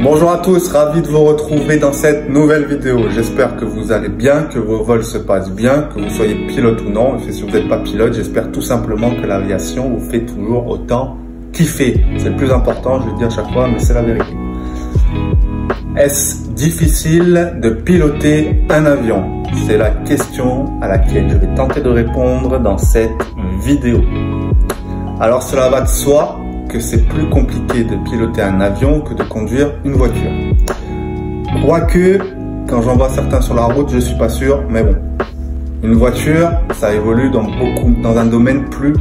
Bonjour à tous, ravi de vous retrouver dans cette nouvelle vidéo. J'espère que vous allez bien, que vos vols se passent bien, que vous soyez pilote ou non. Et si vous n'êtes pas pilote, j'espère tout simplement que l'aviation vous fait toujours autant kiffer. C'est le plus important, je le dis à chaque fois, mais c'est la vérité. Est-ce difficile de piloter un avion? C'est la question à laquelle je vais tenter de répondre dans cette vidéo. Alors cela va de soi que c'est plus compliqué de piloter un avion que de conduire une voiture. Quoique, quand j'en vois certains sur la route, je suis pas sûr, mais bon. Une voiture, ça évolue dans un domaine plus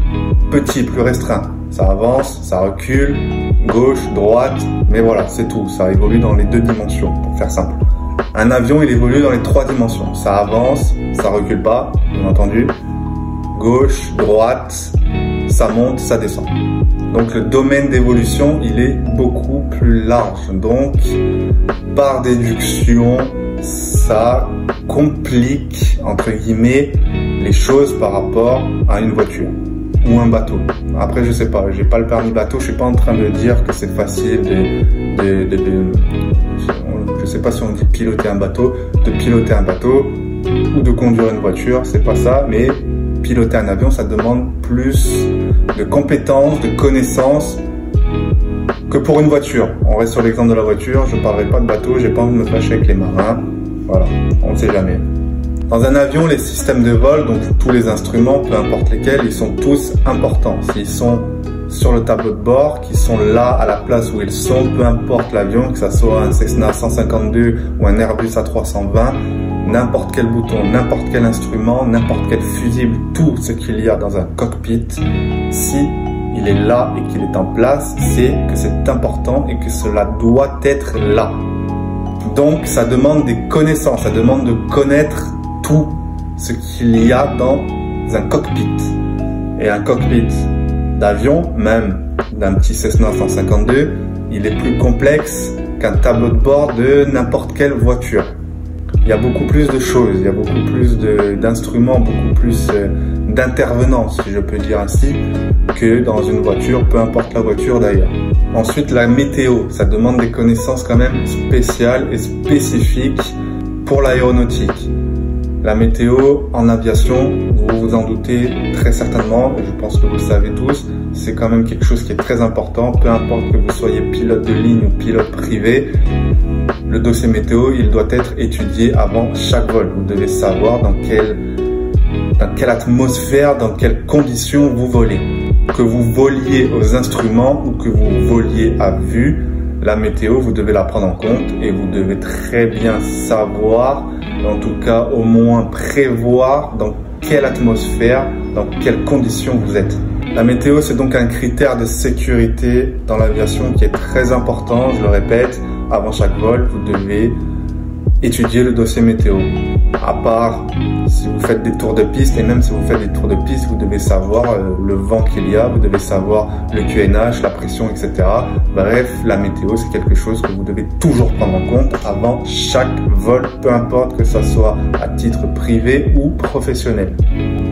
petit, plus restreint. Ça avance, ça recule, gauche, droite, mais voilà, c'est tout. Ça évolue dans les deux dimensions, pour faire simple. Un avion, il évolue dans les trois dimensions. Ça avance, ça recule pas, bien entendu. Gauche, droite, ça monte, ça descend. Donc le domaine d'évolution, il est beaucoup plus large. Donc, par déduction, ça complique, entre guillemets, les choses par rapport à une voiture ou un bateau. Après, je sais pas, j'ai pas le permis bateau, je suis pas en train de dire que c'est facile je sais pas si on dit piloter un bateau, de piloter un bateau ou de conduire une voiture, c'est pas ça, mais piloter un avion, ça demande plus de compétences, de connaissances que pour une voiture. On reste sur l'exemple de la voiture, je parlerai pas de bateau, j'ai pas envie de me fâcher avec les marins. Voilà, on ne sait jamais. Dans un avion, les systèmes de vol, donc tous les instruments, peu importe lesquels, ils sont tous importants. S'ils sont sur le tableau de bord, qui sont là à la place où ils sont, peu importe l'avion, que ce soit un Cessna 152 ou un Airbus A320, n'importe quel bouton, n'importe quel instrument, n'importe quel fusible, tout ce qu'il y a dans un cockpit, si il est là et qu'il est en place, c'est que c'est important et que cela doit être là. Donc ça demande des connaissances, ça demande de connaître tout ce qu'il y a dans un cockpit. Et un cockpit d'avion, même d'un petit Cessna 152, il est plus complexe qu'un tableau de bord de n'importe quelle voiture. Il y a beaucoup plus de choses, il y a beaucoup plus d'instruments, beaucoup plus d'intervenants, si je peux dire ainsi, que dans une voiture, peu importe la voiture d'ailleurs. Ensuite, la météo, ça demande des connaissances quand même spéciales et spécifiques pour l'aéronautique. La météo en aviation, vous vous en doutez très certainement, et je pense que vous le savez tous, c'est quand même quelque chose qui est très important, peu importe que vous soyez pilote de ligne ou pilote privé. Le dossier météo, il doit être étudié avant chaque vol. Vous devez savoir dans quelle atmosphère, dans quelles conditions vous volez. Que vous voliez aux instruments ou que vous voliez à vue, la météo, vous devez la prendre en compte et vous devez très bien savoir, en tout cas au moins prévoir dans quelle atmosphère, dans quelles conditions vous êtes. La météo, c'est donc un critère de sécurité dans l'aviation qui est très important, je le répète. Avant chaque vol, vous devez étudier le dossier météo. À part si vous faites des tours de piste, et même si vous faites des tours de piste, vous devez savoir le vent qu'il y a, vous devez savoir le QNH, la pression, etc. Bref, la météo, c'est quelque chose que vous devez toujours prendre en compte avant chaque vol, peu importe que ça soit à titre privé ou professionnel.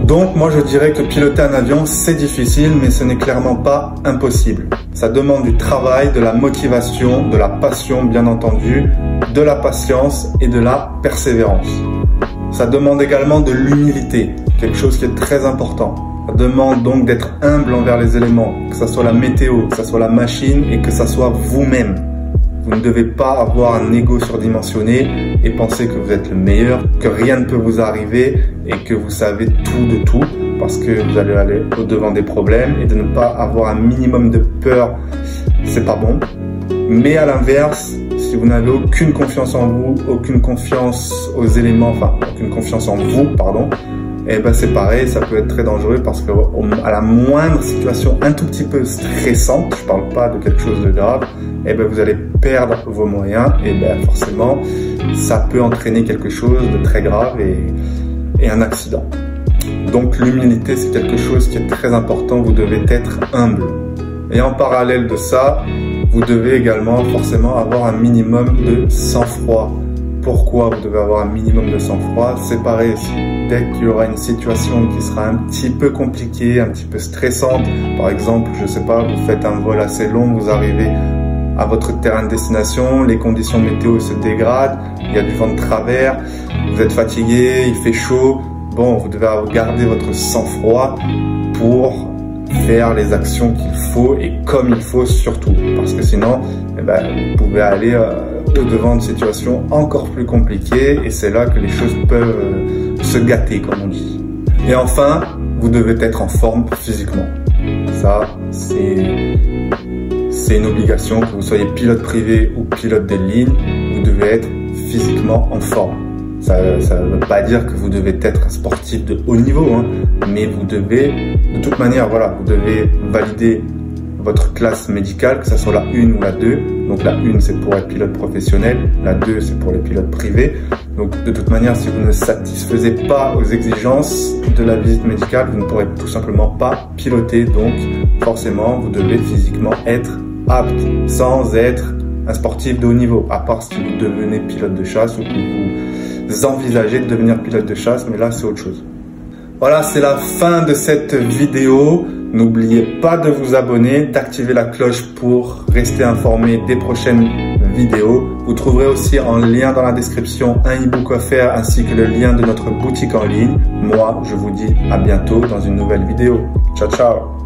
Donc moi je dirais que piloter un avion c'est difficile, mais ce n'est clairement pas impossible. Ça demande du travail, de la motivation, de la passion bien entendu, de la patience et de la persévérance. Ça demande également de l'humilité, quelque chose qui est très important. Ça demande donc d'être humble envers les éléments, que ce soit la météo, que ce soit la machine et que ce soit vous-même. Vous ne devez pas avoir un ego surdimensionné et penser que vous êtes le meilleur, que rien ne peut vous arriver et que vous savez tout de tout parce que vous allez aller au-devant des problèmes et de ne pas avoir un minimum de peur, c'est pas bon. Mais à l'inverse, si vous n'avez aucune confiance en vous, aucune confiance aux éléments, enfin aucune confiance en vous, pardon, et ben c'est pareil, ça peut être très dangereux parce que à la moindre situation un tout petit peu stressante, je parle pas de quelque chose de grave, et ben vous allez perdre vos moyens et ben forcément ça peut entraîner quelque chose de très grave et un accident. Donc l'humilité c'est quelque chose qui est très important, vous devez être humble. Et en parallèle de ça, vous devez également forcément avoir un minimum de sang-froid. Pourquoi vous devez avoir un minimum de sang-froid? C'est pareil, dès qu'il y aura une situation qui sera un petit peu compliquée, un petit peu stressante, par exemple, je sais pas, vous faites un vol assez long, vous arrivez à votre terrain de destination, les conditions météo se dégradent, il y a du vent de travers, vous êtes fatigué, il fait chaud. Bon, vous devez garder votre sang-froid pour faire les actions qu'il faut et comme il faut surtout. Parce que sinon, vous pouvez aller au-devant de situations encore plus compliquées et c'est là que les choses peuvent se gâter, comme on dit. Et enfin, vous devez être en forme physiquement. Ça, c'est une obligation, que vous soyez pilote privé ou pilote de ligne, vous devez être physiquement en forme. Ça ne veut pas dire que vous devez être un sportif de haut niveau, hein, mais vous devez, de toute manière, voilà, vous devez valider votre classe médicale, que ce soit la 1 ou la 2. Donc la 1, c'est pour être pilote professionnel, la 2, c'est pour les pilotes privés. Donc de toute manière, si vous ne satisfaisez pas aux exigences de la visite médicale, vous ne pourrez tout simplement pas piloter. Donc forcément, vous devez physiquement être apte, sans être un sportif de haut niveau, à part si vous devenez pilote de chasse ou que vous envisagez de devenir pilote de chasse, mais là c'est autre chose. Voilà, c'est la fin de cette vidéo. N'oubliez pas de vous abonner, d'activer la cloche pour rester informé des prochaines vidéos. Vous trouverez aussi en lien dans la description un e-book offert ainsi que le lien de notre boutique en ligne. Moi, je vous dis à bientôt dans une nouvelle vidéo. Ciao, ciao!